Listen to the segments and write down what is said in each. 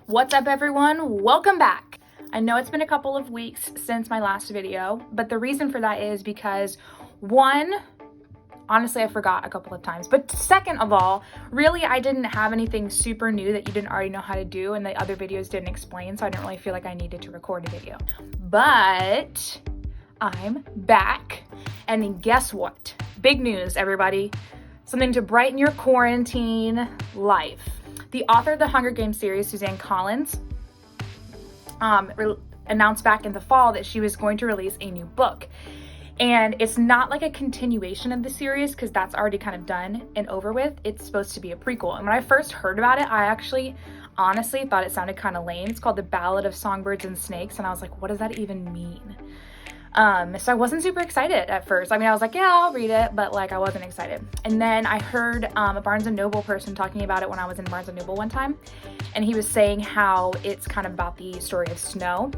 What's up, everyone? Welcome back. I know it's been a couple of weeks since my last video, but the reason for that is because one, honestly, I forgot a couple of times, but second of all, really, I didn't have anything super new that you didn't already know how to do and the other videos didn't explain, so I didn't really feel like I needed to record a video. But I'm back, and guess what? Big news, everybody. Something to brighten your quarantine life. The author of the Hunger Games series, Suzanne Collins, announced back in the fall that she was going to release a new book. And it's not like a continuation of the series because that's already kind of done and over with. It's supposed to be a prequel. And when I first heard about it, I actually honestly thought it sounded kind of lame. It's called The Ballad of Songbirds and Snakes. And I was like, what does that even mean? So I wasn't super excited at first. I mean, I was like, yeah, I'll read it, but like I wasn't excited. And then I heard a Barnes & Noble person talking about it when I was in Barnes & Noble one time. And he was saying how it's kind of about the story of Snow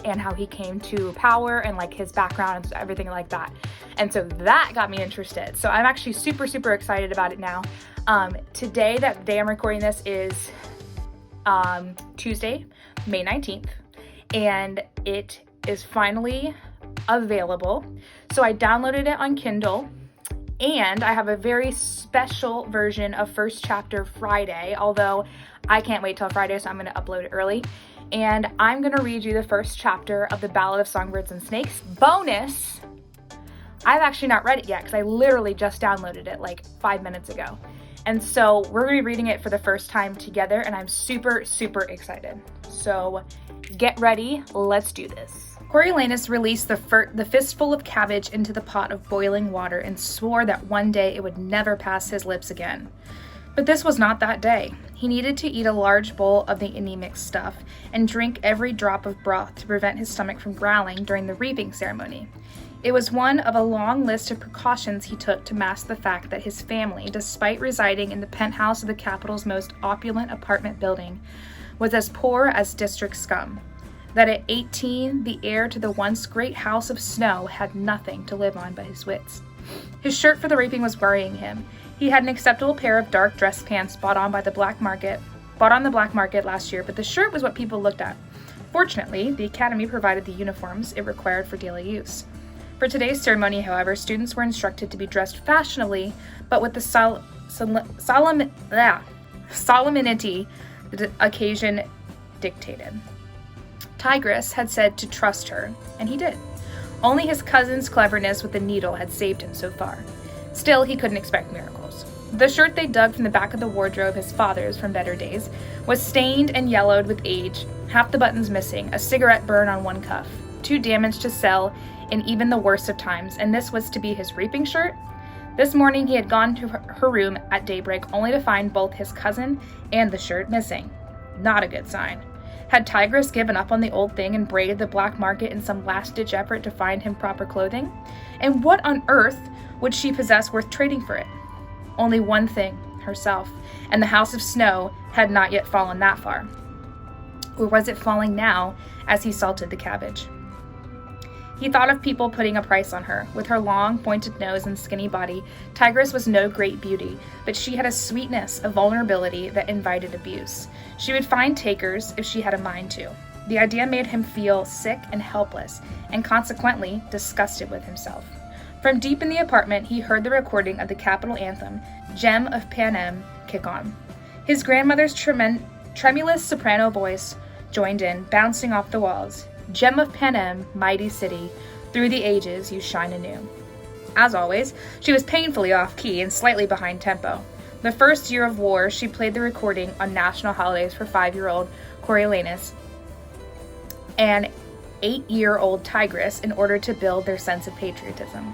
and how he came to power and like his background and everything like that. And so that got me interested. So I'm actually super, super excited about it now. Today, that day I'm recording this is Tuesday, May 19th. And it is finally available. So I downloaded it on Kindle, and I have a very special version of First Chapter Friday, although I can't wait till Friday, so I'm going to upload it early. And I'm going to read you the first chapter of The Ballad of Songbirds and Snakes. Bonus! I've actually not read it yet because I literally just downloaded it like 5 minutes ago. And so we're going to be reading it for the first time together, and I'm super, super excited. So get ready, let's do this. Coriolanus released the fistful of cabbage into the pot of boiling water and swore that one day it would never pass his lips again. But this was not that day. He needed to eat a large bowl of the anemic stuff and drink every drop of broth to prevent his stomach from growling during the reaping ceremony. It was one of a long list of precautions he took to mask the fact that his family, despite residing in the penthouse of the capital's most opulent apartment building, was as poor as district scum. That at 18, the heir to the once great house of Snow had nothing to live on but his wits. His shirt for the reaping was worrying him. He had an acceptable pair of dark dress pants bought on the black market last year, but the shirt was what people looked at. Fortunately, the academy provided the uniforms it required for daily use. For today's ceremony, however, students were instructed to be dressed fashionably, but with the solemnity the occasion dictated. Tigress had said to trust her, and he did. Only his cousin's cleverness with the needle had saved him so far. Still, he couldn't expect miracles. The shirt they dug from the back of the wardrobe, his father's from better days, was stained and yellowed with age, half the buttons missing, a cigarette burn on one cuff, too damaged to sell in even the worst of times, and this was to be his reaping shirt? This morning he had gone to her room at daybreak only to find both his cousin and the shirt missing. Not a good sign. Had Tigress given up on the old thing and braided the black market in some last-ditch effort to find him proper clothing? And what on earth would she possess worth trading for it? Only one thing, herself, and the House of Snow had not yet fallen that far. Or was it falling now as he salted the cabbage? He thought of people putting a price on her. With her long, pointed nose and skinny body, Tigress was no great beauty, but she had a sweetness, a vulnerability that invited abuse. She would find takers if she had a mind to. The idea made him feel sick and helpless, and consequently disgusted with himself. From deep in the apartment, he heard the recording of the capital anthem, Gem of Panem, kick on. His grandmother's tremulous soprano voice joined in, bouncing off the walls. Gem of Panem, mighty city, through the ages you shine anew. As always, she was painfully off-key and slightly behind tempo. The first year of war, she played the recording on national holidays for 5-year-old Coriolanus and 8-year-old Tigress in order to build their sense of patriotism.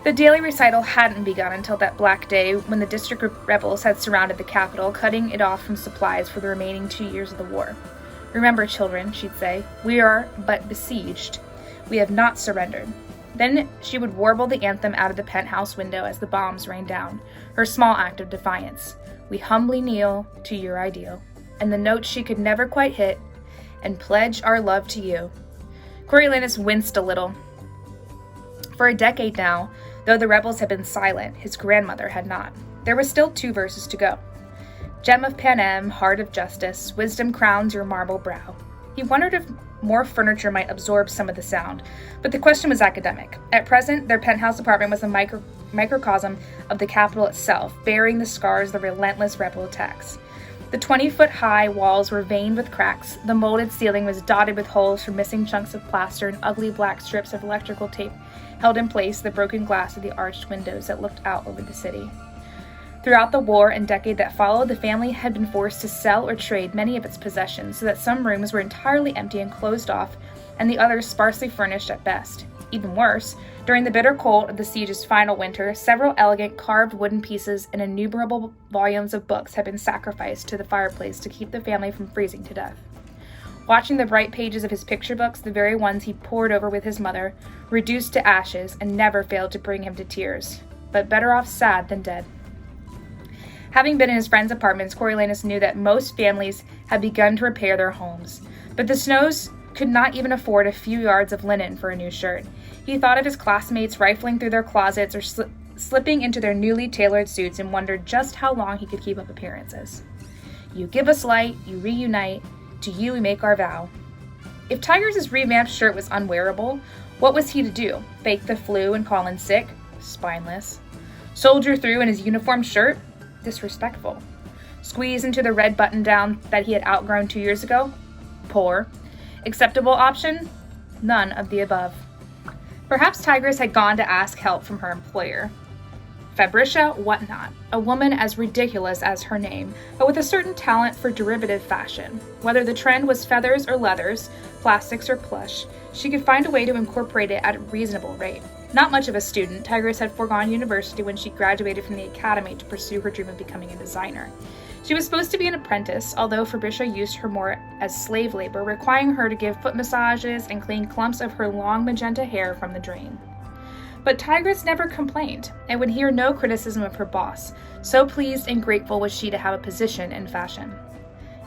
The daily recital hadn't begun until that black day when the district rebels had surrounded the capital, cutting it off from supplies for the remaining 2 years of the war. Remember, children, she'd say, we are but besieged. We have not surrendered. Then she would warble the anthem out of the penthouse window as the bombs rained down, her small act of defiance. We humbly kneel to your ideal, and the note she could never quite hit, and pledge our love to you. Coriolanus winced a little. For a decade now, though the rebels had been silent, his grandmother had not. There were still 2 verses to go. Gem of Panem, heart of justice, wisdom crowns your marble brow. He wondered if more furniture might absorb some of the sound, but the question was academic. At present, their penthouse apartment was a microcosm of the capital itself, bearing the scars of the relentless rebel attacks. The 20-foot-high walls were veined with cracks, the molded ceiling was dotted with holes from missing chunks of plaster and ugly black strips of electrical tape held in place the broken glass of the arched windows that looked out over the city. Throughout the war and decade that followed, the family had been forced to sell or trade many of its possessions so that some rooms were entirely empty and closed off, and the others sparsely furnished at best. Even worse, during the bitter cold of the siege's final winter, several elegant carved wooden pieces and innumerable volumes of books had been sacrificed to the fireplace to keep the family from freezing to death. Watching the bright pages of his picture books, the very ones he pored over with his mother, reduced to ashes and never failed to bring him to tears. But better off sad than dead. Having been in his friends' apartments, Coriolanus knew that most families had begun to repair their homes, but the Snows could not even afford a few yards of linen for a new shirt. He thought of his classmates rifling through their closets or slipping into their newly tailored suits and wondered just how long he could keep up appearances. You give us light, you reunite, to you we make our vow. If Tiger's revamped shirt was unwearable, what was he to do? Fake the flu and call in sick? Spineless. Soldier through in his uniform shirt? Disrespectful. Squeeze into the red button-down that he had outgrown 2 years ago? Poor. Acceptable option? None of the above. Perhaps Tigress had gone to ask help from her employer. Fabricia Whatnot, a woman as ridiculous as her name, but with a certain talent for derivative fashion. Whether the trend was feathers or leathers, plastics or plush, she could find a way to incorporate it at a reasonable rate. Not much of a student, Tigress had foregone university when she graduated from the academy to pursue her dream of becoming a designer. She was supposed to be an apprentice, although Fabricia used her more as slave labor, requiring her to give foot massages and clean clumps of her long magenta hair from the drain. But Tigress never complained, and would hear no criticism of her boss, so pleased and grateful was she to have a position in fashion.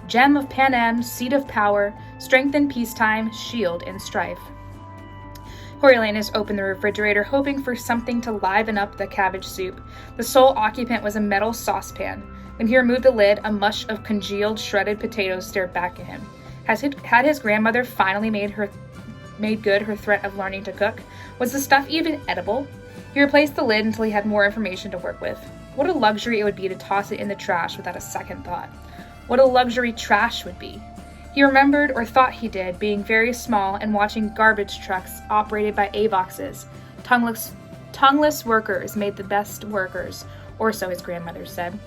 Gem of Panem, seat of power, strength in peacetime, shield in strife. Coriolanus opened the refrigerator, hoping for something to liven up the cabbage soup. The sole occupant was a metal saucepan. When he removed the lid, a mush of congealed, shredded potatoes stared back at him. Had his grandmother finally made good her threat of learning to cook? Was the stuff even edible? He replaced the lid until he had more information to work with. What a luxury it would be to toss it in the trash without a second thought. What a luxury trash would be. He remembered, or thought he did, being very small and watching garbage trucks operated by Avoxes. Tongueless workers made the best workers, or so his grandmother said.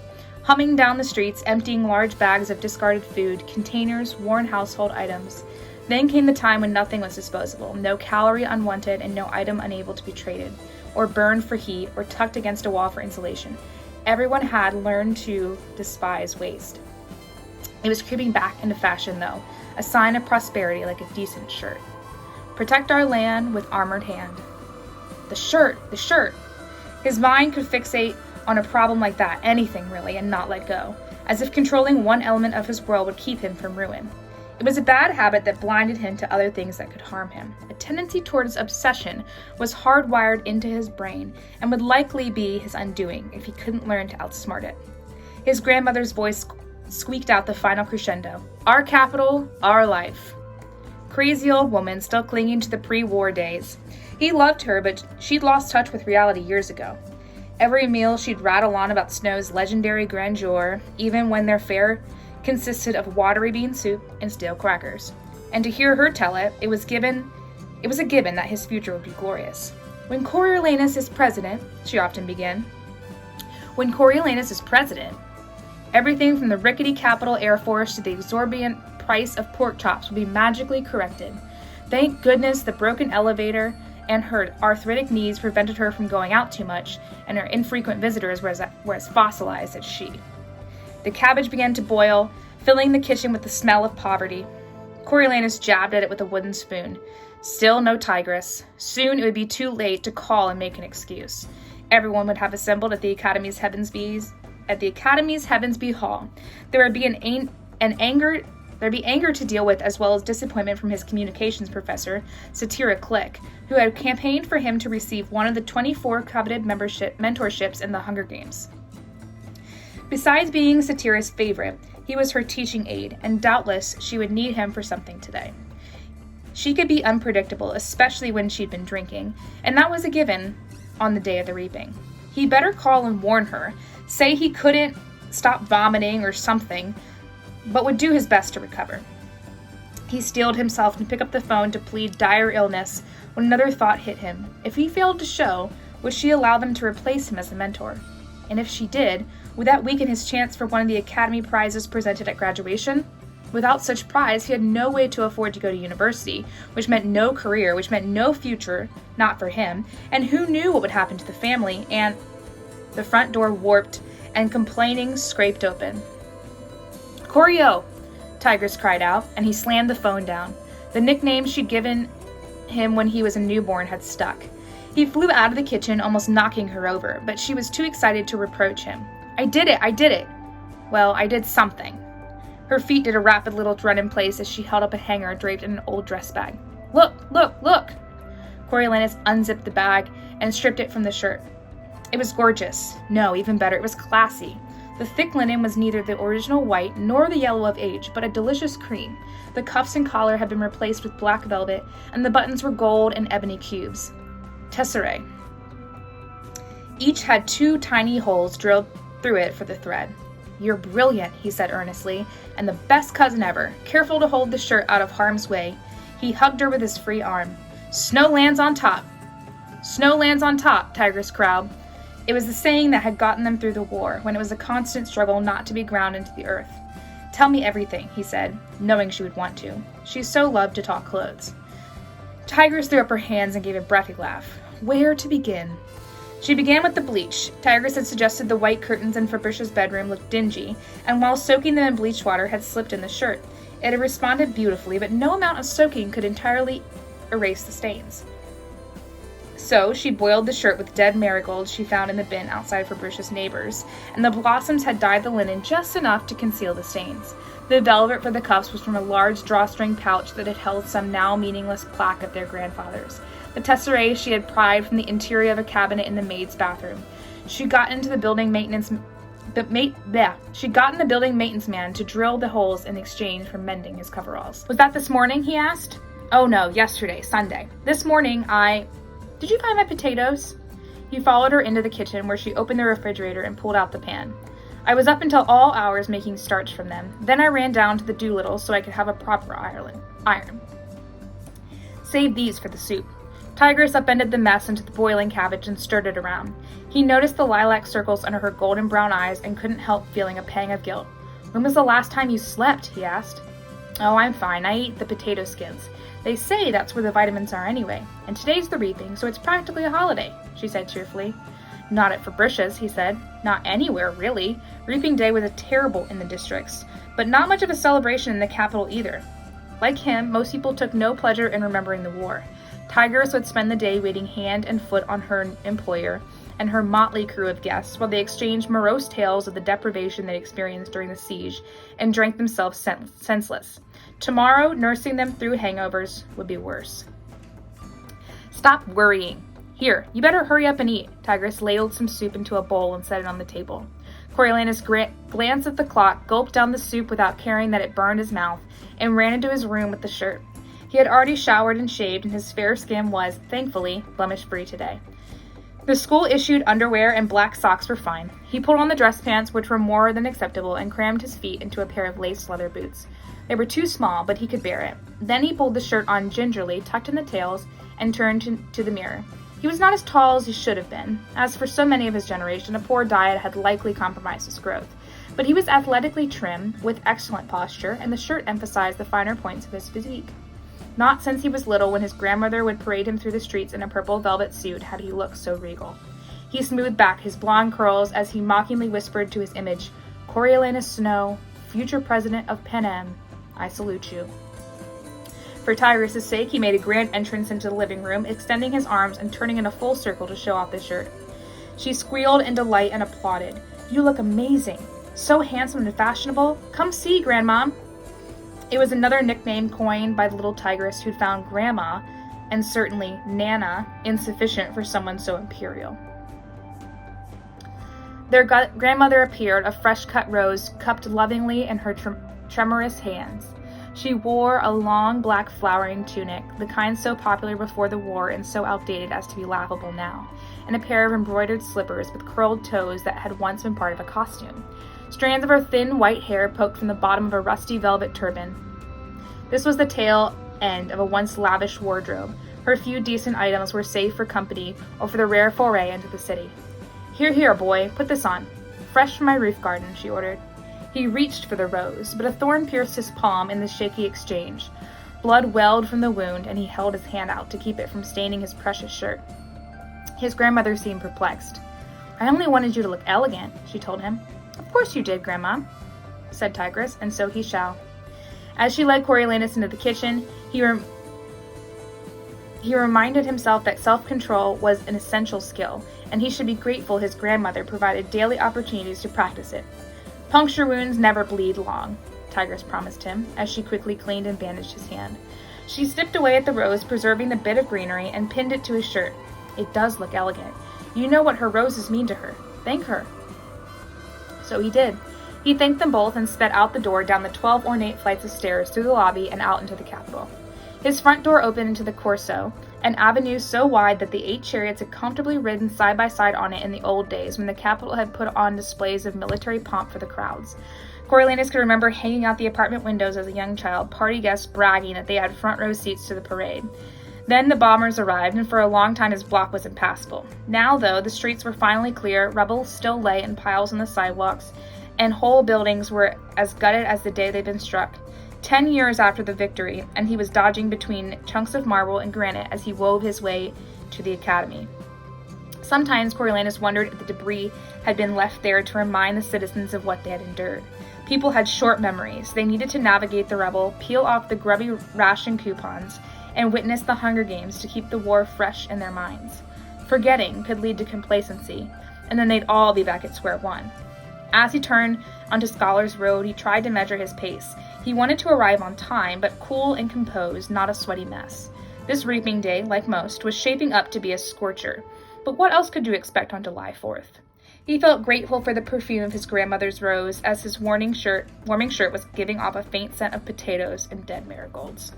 Humming down the streets, emptying large bags of discarded food, containers, worn household items. Then came the time when nothing was disposable, no calorie unwanted and no item unable to be traded, or burned for heat, or tucked against a wall for insulation. Everyone had learned to despise waste. It was creeping back into fashion, though, a sign of prosperity like a decent shirt. Protect our land with armored hand. The shirt! His mind could fixate on a problem like that, anything really, and not let go, as if controlling one element of his world would keep him from ruin. It was a bad habit that blinded him to other things that could harm him. A tendency towards obsession was hardwired into his brain and would likely be his undoing if he couldn't learn to outsmart it. His grandmother's voice squeaked out the final crescendo. Our capital, our life. Crazy old woman, still clinging to the pre-war days. He loved her, but she'd lost touch with reality years ago. Every meal she'd rattle on about Snow's legendary grandeur, even when their fare consisted of watery bean soup and stale crackers. And to hear her tell it, it was a given that his future would be glorious. When Coriolanus is president, she often began. When Coriolanus is president, everything from the rickety Capitol Air Force to the exorbitant price of pork chops will be magically corrected. Thank goodness the broken elevator and her arthritic knees prevented her from going out too much, and her infrequent visitors were as fossilized as she. The cabbage began to boil, filling the kitchen with the smell of poverty. Coriolanus jabbed at it with a wooden spoon. Still no Tigress. Soon it would be too late to call and make an excuse. Everyone would have assembled at the Academy's Heavensby Hall. There would be anger to deal with, as well as disappointment from his communications professor, Satira Click, who had campaigned for him to receive one of the 24 coveted mentorships in the Hunger Games. Besides being Satira's favorite, he was her teaching aide, and doubtless she would need him for something today. She could be unpredictable, especially when she'd been drinking, and that was a given on the day of the reaping. He'd better call and warn her, say he couldn't stop vomiting or something, but would do his best to recover. He steeled himself to pick up the phone to plead dire illness when another thought hit him. If he failed to show, would she allow them to replace him as a mentor? And if she did, would that weaken his chance for one of the Academy prizes presented at graduation? Without such prize, he had no way to afford to go to university, which meant no career, which meant no future, not for him, and who knew what would happen to the family, and the front door warped and complaining scraped open. "Corio!" Tigress cried out, and he slammed the phone down. The nickname she'd given him when he was a newborn had stuck. He flew out of the kitchen, almost knocking her over, but she was too excited to reproach him. I did it! Well, I did something." Her feet did a rapid little run in place as she held up a hanger draped in an old dress bag. Look! Coriolanus unzipped the bag and stripped it from the shirt. It was gorgeous. No, even better, it was classy. The thick linen was neither the original white nor the yellow of age, but a delicious cream. The cuffs and collar had been replaced with black velvet, and the buttons were gold and ebony cubes. Tesserae. Each had 2 tiny holes drilled through it for the thread. "You're brilliant," he said earnestly, "and the best cousin ever. Careful to hold the shirt out of harm's way." He hugged her with his free arm. "Snow lands on top." "Snow lands on top," Tigress growled. It was the saying that had gotten them through the war, when it was a constant struggle not to be ground into the earth. "Tell me everything," he said, knowing she would want to. She so loved to talk clothes. Tigress threw up her hands and gave a breathy laugh. Where to begin? She began with the bleach. Tigress had suggested the white curtains in Fabricia's bedroom looked dingy, and while soaking them in bleach water had slipped in the shirt. It had responded beautifully, but no amount of soaking could entirely erase the stains. So she boiled the shirt with dead marigolds she found in the bin outside Fabricia's neighbors, and the blossoms had dyed the linen just enough to conceal the stains. The velvet for the cuffs was from a large drawstring pouch that had held some now meaningless plaque of their grandfather's. The tesserae she had pried from the interior of a cabinet in the maid's bathroom. She got in the building maintenance man to drill the holes in exchange for mending his coveralls. "Was that this morning?" he asked. "Oh no, yesterday, Sunday. This morning Did you find my potatoes?" He followed her into the kitchen where she opened the refrigerator and pulled out the pan. "I was up until all hours making starch from them. Then I ran down to the Doolittle so I could have a proper iron. Save these for the soup." Tigress upended the mess into the boiling cabbage and stirred it around. He noticed the lilac circles under her golden brown eyes and couldn't help feeling a pang of guilt. "When was the last time you slept?" he asked. "Oh, I'm fine. I eat the potato skins. They say that's where the vitamins are anyway. And today's the reaping, so it's practically a holiday," she said cheerfully. "Not at Fabricia's," he said. "Not anywhere, really. Reaping Day was terrible in the districts, but not much of a celebration in the capital either." Like him, most people took no pleasure in remembering the war. Tigress would spend the day waiting hand and foot on her employer and her motley crew of guests while they exchanged morose tales of the deprivation they experienced during the siege and drank themselves senseless. Tomorrow, nursing them through hangovers would be worse. "Stop worrying. Here, you better hurry up and eat." Tigress ladled some soup into a bowl and set it on the table. Coriolanus glanced at the clock, gulped down the soup without caring that it burned his mouth, and ran into his room with the shirt. He had already showered and shaved, and his fair skin was, thankfully, blemish-free today. The school-issued underwear and black socks were fine. He pulled on the dress pants, which were more than acceptable, and crammed his feet into a pair of laced leather boots. They were too small, but he could bear it. Then he pulled the shirt on gingerly, tucked in the tails, and turned to the mirror. He was not as tall as he should have been. As for so many of his generation, a poor diet had likely compromised his growth. But he was athletically trim, with excellent posture, and the shirt emphasized the finer points of his physique. Not since he was little, when his grandmother would parade him through the streets in a purple velvet suit, had he looked so regal. He smoothed back his blonde curls as he mockingly whispered to his image, "Coriolanus Snow, future president of Panem, I salute you." For Tigress's sake, he made a grand entrance into the living room, extending his arms and turning in a full circle to show off his shirt. She squealed in delight and applauded. "You look amazing. So handsome and fashionable. Come see, Grandmom." It was another nickname coined by the little tigress who'd found Grandma, and certainly Nana, insufficient for someone so imperial. Their grandmother appeared, a fresh-cut rose cupped lovingly in her tremorous hands. She wore a long black flowering tunic, the kind so popular before the war and so outdated as to be laughable now, and a pair of embroidered slippers with curled toes that had once been part of a costume. Strands of her thin white hair poked from the bottom of a rusty velvet turban. This was the tail end of a once lavish wardrobe. Her few decent items were safe for company or for the rare foray into the city. "Here, here, boy, put this on. Fresh from my roof garden," she ordered. He reached for the rose, but a thorn pierced his palm in the shaky exchange. Blood welled from the wound, and he held his hand out to keep it from staining his precious shirt. His grandmother seemed perplexed. "I only wanted you to look elegant," she told him. "Of course you did, Grandma," said Tigress, "and so he shall." As she led Coriolanus into the kitchen, he reminded himself that self-control was an essential skill, and he should be grateful his grandmother provided daily opportunities to practice it. "Puncture wounds never bleed long," Tigress promised him, as she quickly cleaned and bandaged his hand. She snipped away at the rose, preserving the bit of greenery, and pinned it to his shirt. "It does look elegant. You know what her roses mean to her. Thank her." So he did. He thanked them both and sped out the door down the 12 ornate flights of stairs through the lobby and out into the Capitol. His front door opened into the Corso, an avenue so wide that the 8 chariots had comfortably ridden side by side on it in the old days when the Capitol had put on displays of military pomp for the crowds. Coriolanus could remember hanging out the apartment windows as a young child, party guests bragging that they had front row seats to the parade. Then the bombers arrived, and for a long time his block was impassable. Now, though, the streets were finally clear, rubble still lay in piles on the sidewalks, and whole buildings were as gutted as the day they'd been struck. 10 years after the victory, and he was dodging between chunks of marble and granite as he wove his way to the academy. Sometimes Coriolanus wondered if the debris had been left there to remind the citizens of what they had endured. People had short memories. They needed to navigate the rubble, peel off the grubby ration coupons, and witness the Hunger Games to keep the war fresh in their minds. Forgetting could lead to complacency, and then they'd all be back at square one. As he turned onto Scholars Road, he tried to measure his pace. He wanted to arrive on time, but cool and composed, not a sweaty mess. This reaping day, like most, was shaping up to be a scorcher. But what else could you expect on July 4th? He felt grateful for the perfume of his grandmother's rose as his warming shirt was giving off a faint scent of potatoes and dead marigolds.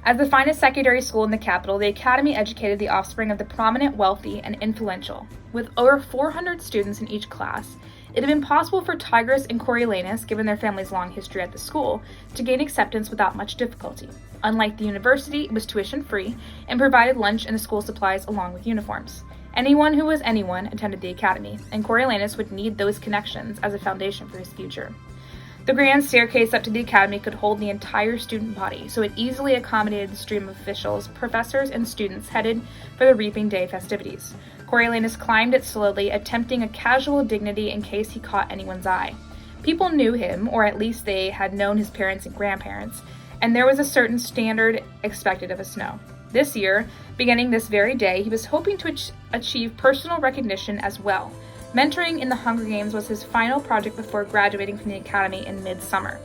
As the finest secondary school in the capital, the academy educated the offspring of the prominent, wealthy, and influential. With over 400 students in each class, it had been possible for Tigress and Coriolanus, given their family's long history at the school, to gain acceptance without much difficulty. Unlike the university, it was tuition-free and provided lunch and school supplies along with uniforms. Anyone who was anyone attended the academy, and Coriolanus would need those connections as a foundation for his future. The grand staircase up to the academy could hold the entire student body, so it easily accommodated the stream of officials, professors, and students headed for the Reaping Day festivities. Coriolanus climbed it slowly, attempting a casual dignity in case he caught anyone's eye. People knew him, or at least they had known his parents and grandparents, and there was a certain standard expected of a Snow. This year, beginning this very day, he was hoping to achieve personal recognition as well. Mentoring in the Hunger Games was his final project before graduating from the academy in mid-summer.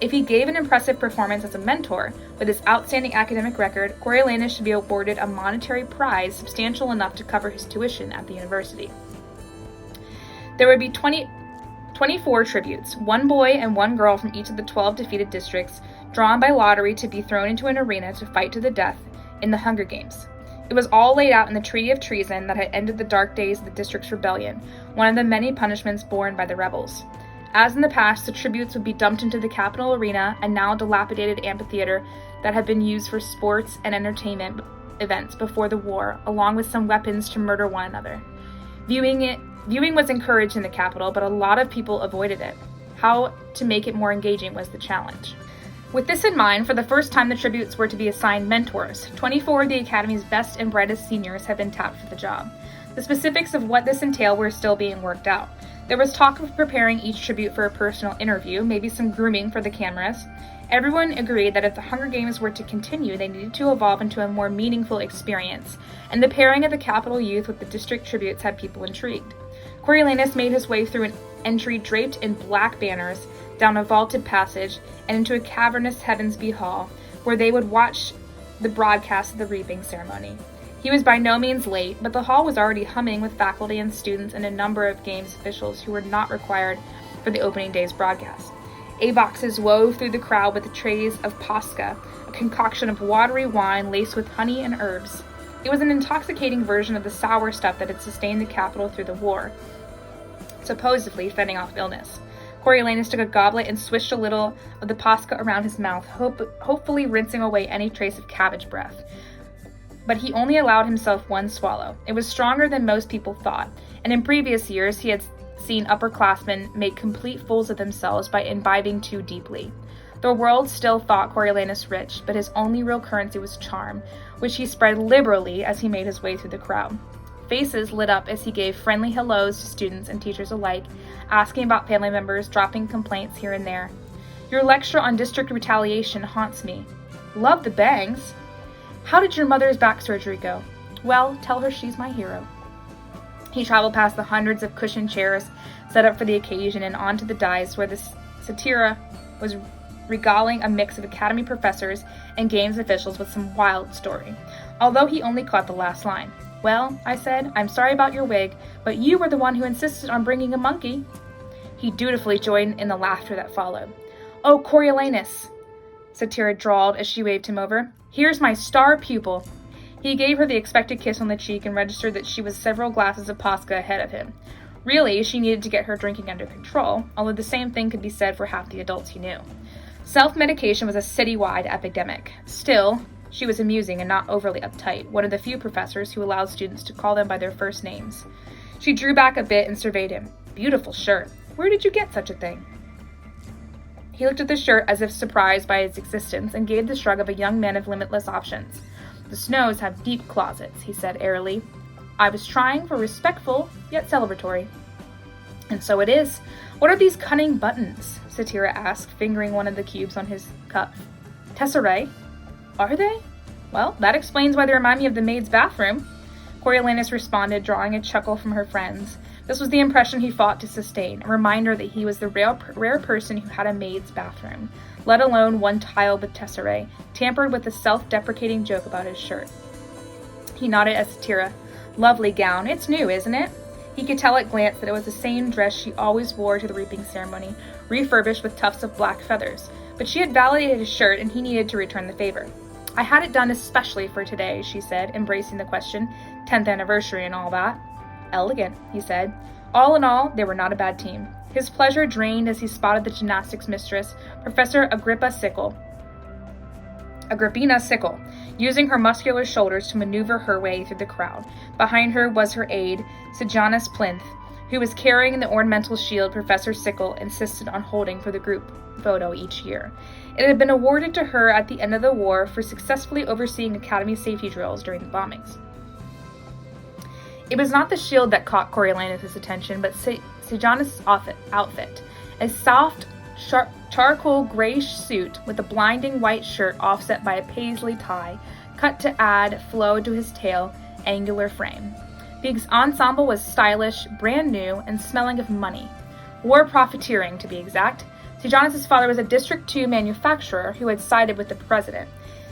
If he gave an impressive performance as a mentor, with his outstanding academic record, Coriolanus should be awarded a monetary prize substantial enough to cover his tuition at the university. There would be 24 tributes, 1 boy and 1 girl from each of the 12 defeated districts, drawn by lottery to be thrown into an arena to fight to the death in the Hunger Games. It was all laid out in the Treaty of Treason that had ended the dark days of the district's rebellion, one of the many punishments borne by the rebels. As in the past, the tributes would be dumped into the Capitol Arena, a now dilapidated amphitheater that had been used for sports and entertainment events before the war, along with some weapons to murder one another. Viewing was encouraged in the Capitol, but a lot of people avoided it. How to make it more engaging was the challenge. With this in mind, for the first time the tributes were to be assigned mentors. 24 of the Academy's best and brightest seniors had been tapped for the job. The specifics of what this entailed were still being worked out. There was talk of preparing each tribute for a personal interview, maybe some grooming for the cameras. Everyone agreed that if the Hunger Games were to continue, they needed to evolve into a more meaningful experience, and the pairing of the Capitol youth with the district tributes had people intrigued. Coriolanus made his way through an entry draped in black banners, down a vaulted passage, and into a cavernous Heavensby hall, where they would watch the broadcast of the reaping ceremony. He was by no means late, but the hall was already humming with faculty and students and a number of games officials who were not required for the opening day's broadcast. A-boxes wove through the crowd with trays of pasca, a concoction of watery wine laced with honey and herbs. It was an intoxicating version of the sour stuff that had sustained the capital through the war, supposedly fending off illness. Coriolanus took a goblet and swished a little of the pasca around his mouth, hopefully rinsing away any trace of cabbage breath. But he only allowed himself one swallow. It was stronger than most people thought, and in previous years he had seen upperclassmen make complete fools of themselves by imbibing too deeply. The world still thought Coriolanus rich, but his only real currency was charm, which he spread liberally as he made his way through the crowd. Faces lit up as he gave friendly hellos to students and teachers alike, asking about family members, dropping complaints here and there. Your lecture on district retaliation haunts me. Love the bangs. How did your mother's back surgery go? Well, tell her she's my hero. He traveled past the hundreds of cushioned chairs set up for the occasion and onto the dais where the satyra was regaling a mix of academy professors and games officials with some wild story, although he only caught the last line. Well, I said, I'm sorry about your wig, but you were the one who insisted on bringing a monkey. He dutifully joined in the laughter that followed. Oh, Coriolanus, Satyra drawled as she waved him over. Here's my star pupil. He gave her the expected kiss on the cheek and registered that she was several glasses of pasca ahead of him. Really, she needed to get her drinking under control, although the same thing could be said for half the adults he knew. Self-medication was a citywide epidemic. Still, she was amusing and not overly uptight, one of the few professors who allowed students to call them by their first names. She drew back a bit and surveyed him. Beautiful shirt. Where did you get such a thing? He looked at the shirt as if surprised by its existence and gave the shrug of a young man of limitless options. The Snows have deep closets, he said airily. I was trying for respectful, yet celebratory. And so it is. What are these cunning buttons? Satyra asked, fingering one of the cubes on his cuff. Tesserae? Are they? Well, that explains why they remind me of the maid's bathroom. Coriolanus responded, drawing a chuckle from her friends. This was the impression he fought to sustain, a reminder that he was the rare person who had a maid's bathroom, let alone one tiled with tesserae, tampered with a self-deprecating joke about his shirt. He nodded at Satyra. Lovely gown. It's new, isn't it? He could tell at glance that it was the same dress she always wore to the reaping ceremony, refurbished with tufts of black feathers. But she had validated his shirt, and he needed to return the favor. I had it done especially for today, she said, embracing the question. 10th anniversary and all that. Elegant, he said. All in all, they were not a bad team. His pleasure drained as he spotted the gymnastics mistress, Professor Agrippina Sickle, using her muscular shoulders to maneuver her way through the crowd. Behind her was her aide, Sejanus Plinth, who was carrying the ornamental shield Professor Sickle insisted on holding for the group photo each year. It had been awarded to her at the end of the war for successfully overseeing Academy safety drills during the bombings. It was not the shield that caught Coriolanus' attention, but Sejanus' outfit, a soft, charcoal grayish suit with a blinding white shirt offset by a paisley tie, cut to add flow to his tail, angular frame. The ensemble was stylish, brand new, and smelling of money. War profiteering, to be exact. Sejanus' father was a District 2 manufacturer who had sided with the president.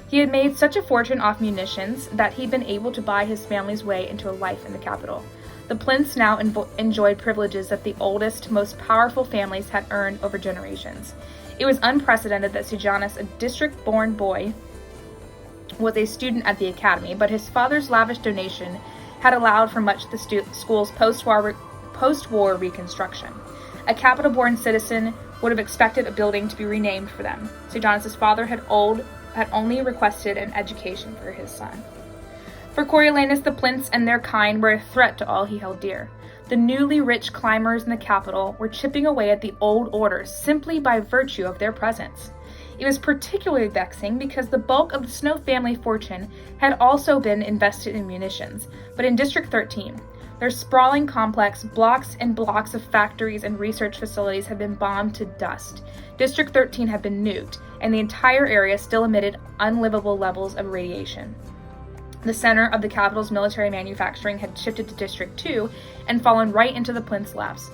He had made such a fortune off munitions that he'd been able to buy his family's way into a life in the capital. The Plinths now enjoyed privileges that the oldest, most powerful families had earned over generations. It was unprecedented that Sejanus, a district-born boy, was a student at the academy, but his father's lavish donation had allowed for much of the school's post-war reconstruction. A capital-born citizen would have expected a building to be renamed for them. Sejanus' father had only requested an education for his son. For Coriolanus, the Plinths and their kind were a threat to all he held dear. The newly rich climbers in the capital were chipping away at the old order simply by virtue of their presence. It was particularly vexing because the bulk of the Snow family fortune had also been invested in munitions, but in District 13. Their sprawling complex, blocks and blocks of factories and research facilities had been bombed to dust. District 13 had been nuked, and the entire area still emitted unlivable levels of radiation. The center of the capital's military manufacturing had shifted to District 2 and fallen right into the Plinths' laps.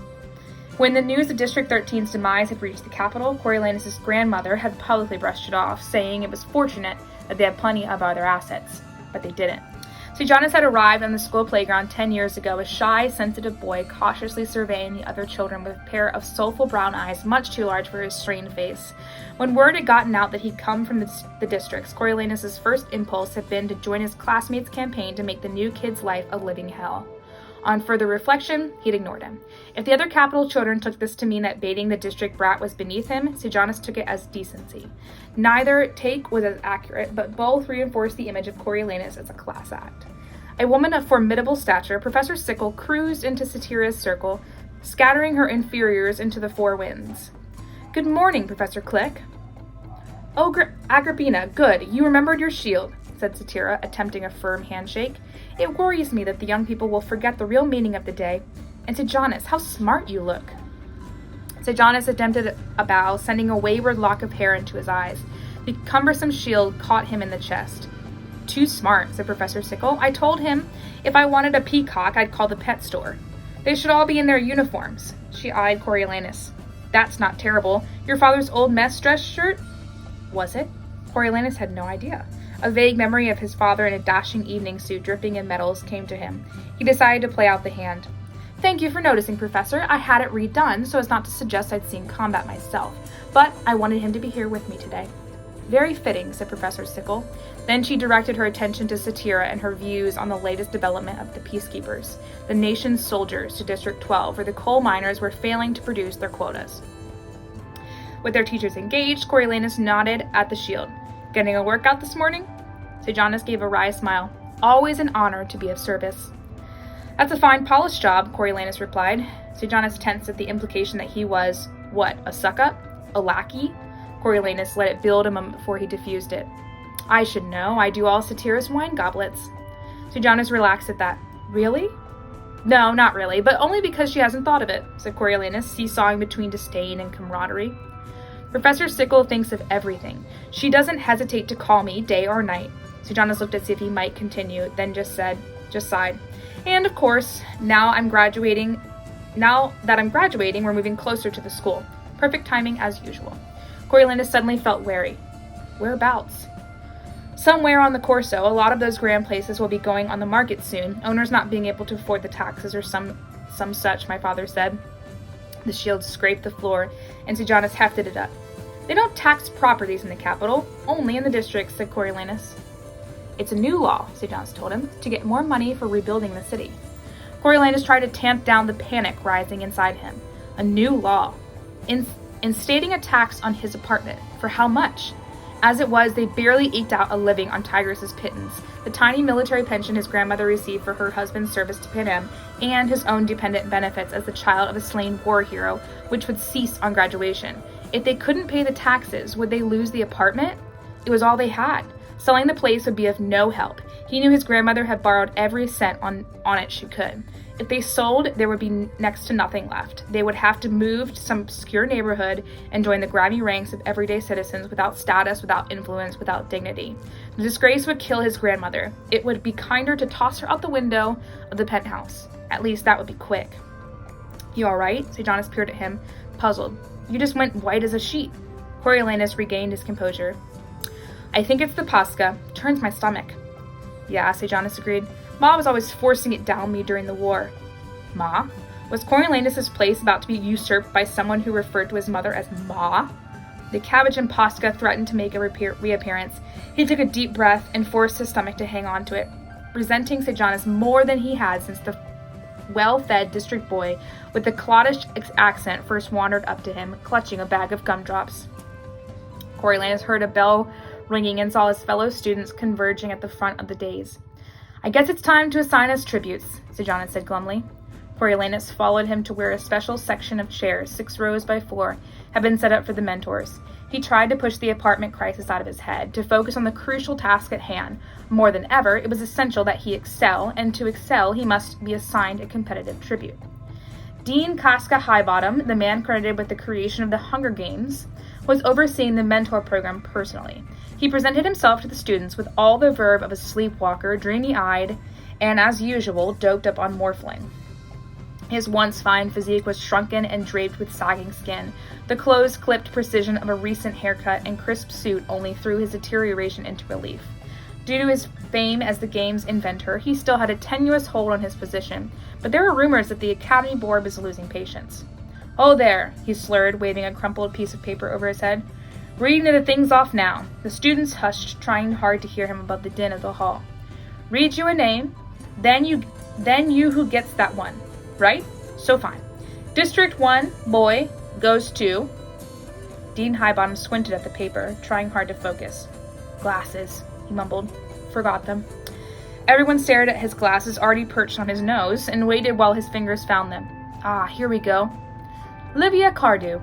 When the news of District 13's demise had reached the capital, Coriolanus' grandmother had publicly brushed it off, saying it was fortunate that they had plenty of other assets. But they didn't. Sejanus had arrived on the school playground 10 years ago, a shy, sensitive boy cautiously surveying the other children with a pair of soulful brown eyes much too large for his strained face. When word had gotten out that he'd come from the districts, Coriolanus' first impulse had been to join his classmates' campaign to make the new kid's life a living hell. On further reflection, he'd ignored him. If the other capital children took this to mean that baiting the district brat was beneath him, Sejanus took it as decency. Neither take was as accurate, but both reinforced the image of Coriolanus as a class act. A woman of formidable stature, Professor Sickle cruised into Satira's circle, scattering her inferiors into the four winds. "Good morning, Professor Click." "Oh, Agrippina, good. You remembered your shield," said Satira, attempting a firm handshake. "It worries me that the young people will forget the real meaning of the day. And Sejanus, how smart you look." Sejanus attempted a bow, sending a wayward lock of hair into his eyes. The cumbersome shield caught him in the chest. "Too smart," said Professor Sickle. "I told him if I wanted a peacock, I'd call the pet store. They should all be in their uniforms." She eyed Coriolanus. "That's not terrible. Your father's old mess dress shirt?" Was it? Coriolanus had no idea. A vague memory of his father in a dashing evening suit dripping in medals came to him. He decided to play out the hand. "Thank you for noticing, Professor. I had it redone so as not to suggest I'd seen combat myself, but I wanted him to be here with me today." "Very fitting," said Professor Sickle. Then she directed her attention to Satira and her views on the latest development of the peacekeepers, the nation's soldiers to District 12, where the coal miners were failing to produce their quotas. With their teachers engaged, Coriolanus nodded at the shield. "Getting a workout this morning?" Sejanus gave a wry smile. "Always an honor to be of service." "That's a fine polished job," Coriolanus replied. Sejanus tensed at the implication that he was, what, a suck-up? A lackey? Coriolanus let it build a moment before he diffused it. "I should know. I do all Satira's wine goblets." Sejanus relaxed at that. "Really?" "No, not really, but only because she hasn't thought of it," said Coriolanus, seesawing between disdain and camaraderie. "Professor Sickle thinks of everything. She doesn't hesitate to call me day or night." Sejanus looked as if he might continue, then just sighed. "And of course, now that I'm graduating, we're moving closer to the school. Perfect timing as usual." Coriolanus suddenly felt wary. Whereabouts? "Somewhere on the Corso. A lot of those grand places will be going on the market soon, owners not being able to afford the taxes or some such, my father said." The shield scraped the floor, and Sejanus hefted it up. "They don't tax properties in the capital, only in the districts," said Coriolanus. "It's a new law," Sejanus told him, "to get more money for rebuilding the city." Coriolanus tried to tamp down the panic rising inside him. A new law. Instating a tax on his apartment. For how much? As it was, they barely eked out a living on Tigris's pittance, the tiny military pension his grandmother received for her husband's service to Panem, and his own dependent benefits as the child of a slain war hero, which would cease on graduation. If they couldn't pay the taxes, would they lose the apartment? It was all they had. Selling the place would be of no help. He knew his grandmother had borrowed every cent on it she could. If they sold, there would be next to nothing left. They would have to move to some obscure neighborhood and join the grimy ranks of everyday citizens without status, without influence, without dignity. The disgrace would kill his grandmother. It would be kinder to toss her out the window of the penthouse. At least that would be quick. "You all right?" Sejanus peered at him, puzzled. "You just went white as a sheet." Coriolanus regained his composure. "I think it's the Pascha. Turns my stomach." "Yeah," Sejanus agreed. "Ma was always forcing it down me during the war." Ma? Was Coriolanus' place about to be usurped by someone who referred to his mother as Ma? The cabbage and Pascha threatened to make a reappearance. He took a deep breath and forced his stomach to hang on to it, resenting Sejanus more than he had since the well-fed district boy with the cloddish accent first wandered up to him, clutching a bag of gumdrops. Coriolanus heard a bell ringing and saw his fellow students converging at the front of the dais. "I guess it's time to assign us tributes," Sejanus said glumly. Coriolanus followed him to where a special section of chairs, 6 rows by 4, had been set up for the mentors. He tried to push the apartment crisis out of his head, to focus on the crucial task at hand. More than ever, it was essential that he excel, and to excel, he must be assigned a competitive tribute. Dean Casca Highbottom, the man credited with the creation of the Hunger Games, was overseeing the mentor program personally. He presented himself to the students with all the verve of a sleepwalker, dreamy-eyed, and, as usual, doped up on morphine. His once fine physique was shrunken and draped with sagging skin. The close-clipped precision of a recent haircut and crisp suit only threw his deterioration into relief. Due to his fame as the game's inventor, he still had a tenuous hold on his position, but there were rumors that the Academy Board was losing patience. "Oh there," he slurred, waving a crumpled piece of paper over his head. "Reading the things off now." The students hushed, trying hard to hear him above the din of the hall. "Read you a name, then you who gets that one, right? So fine. District 1, boy, goes to..." Dean Highbottom squinted at the paper, trying hard to focus. "Glasses," he mumbled. "Forgot them." Everyone stared at his glasses already perched on his nose and waited while his fingers found them. "Ah, here we go. Livia Cardew."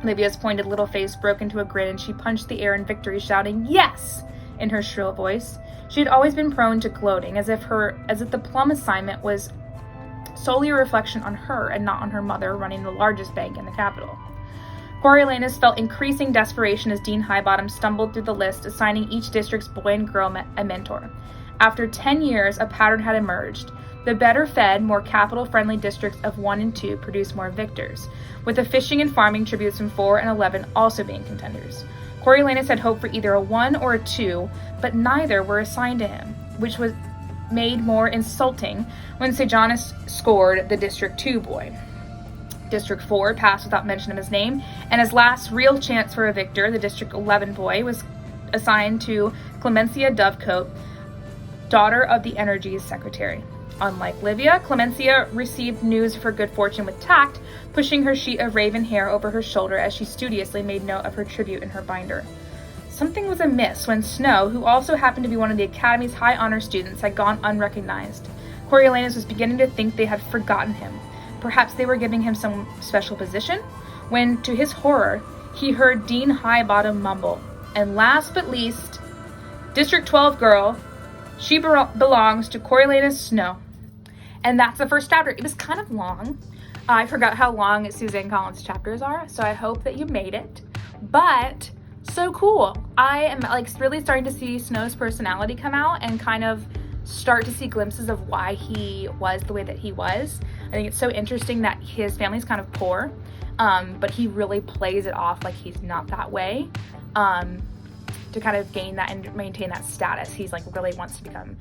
Livia's pointed little face broke into a grin and she punched the air in victory, shouting, "Yes!" in her shrill voice. She had always been prone to gloating, as if the plum assignment was solely a reflection on her and not on her mother running the largest bank in the capital. Coriolanus felt increasing desperation as Dean Highbottom stumbled through the list, assigning each district's boy and girl a mentor. After 10 years, a pattern had emerged. The better-fed, more capital-friendly districts of 1 and 2 produced more victors, with the fishing and farming tributes from 4 and 11 also being contenders. Coriolanus had hoped for either a 1 or a 2, but neither were assigned to him, which was made more insulting when Sejanus scored the District 2 boy. District 4 passed without mention of his name, and his last real chance for a victor, the District 11 boy, was assigned to Clemencia Dovecote, daughter of the Energy's secretary. Unlike Livia, Clemencia received news of her good fortune with tact, pushing her sheet of raven hair over her shoulder as she studiously made note of her tribute in her binder. Something was amiss when Snow, who also happened to be one of the Academy's high honor students, had gone unrecognized. Coriolanus was beginning to think they had forgotten him. Perhaps they were giving him some special position, when, to his horror, he heard Dean Highbottom mumble, "And last but least, District 12 girl, she belongs to Coriolanus Snow." And that's the first chapter. It was kind of long. I forgot how long Suzanne Collins' chapters are, so I hope that you made it. But so cool. I am really starting to see Snow's personality come out and kind of start to see glimpses of why he was the way that he was. I think it's so interesting that his family's kind of poor, but he really plays it off like he's not that way, to kind of gain that and maintain that status. He's really wants to become,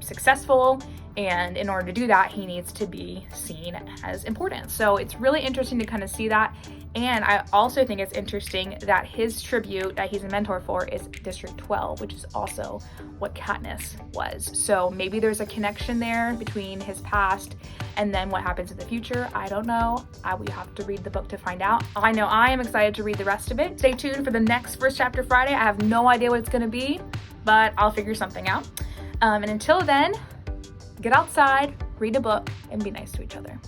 successful, and in order to do that, he needs to be seen as important. So it's really interesting to kind of see that. And I also think it's interesting that his tribute that he's a mentor for is District 12, which is also what Katniss was. So maybe there's a connection there between his past and then what happens in the future. I don't know. We have to read the book to find out. I know I am excited to read the rest of it. Stay tuned for the next First Chapter Friday. I have no idea what it's going to be, but I'll figure something out. And until then, get outside, read a book, and be nice to each other.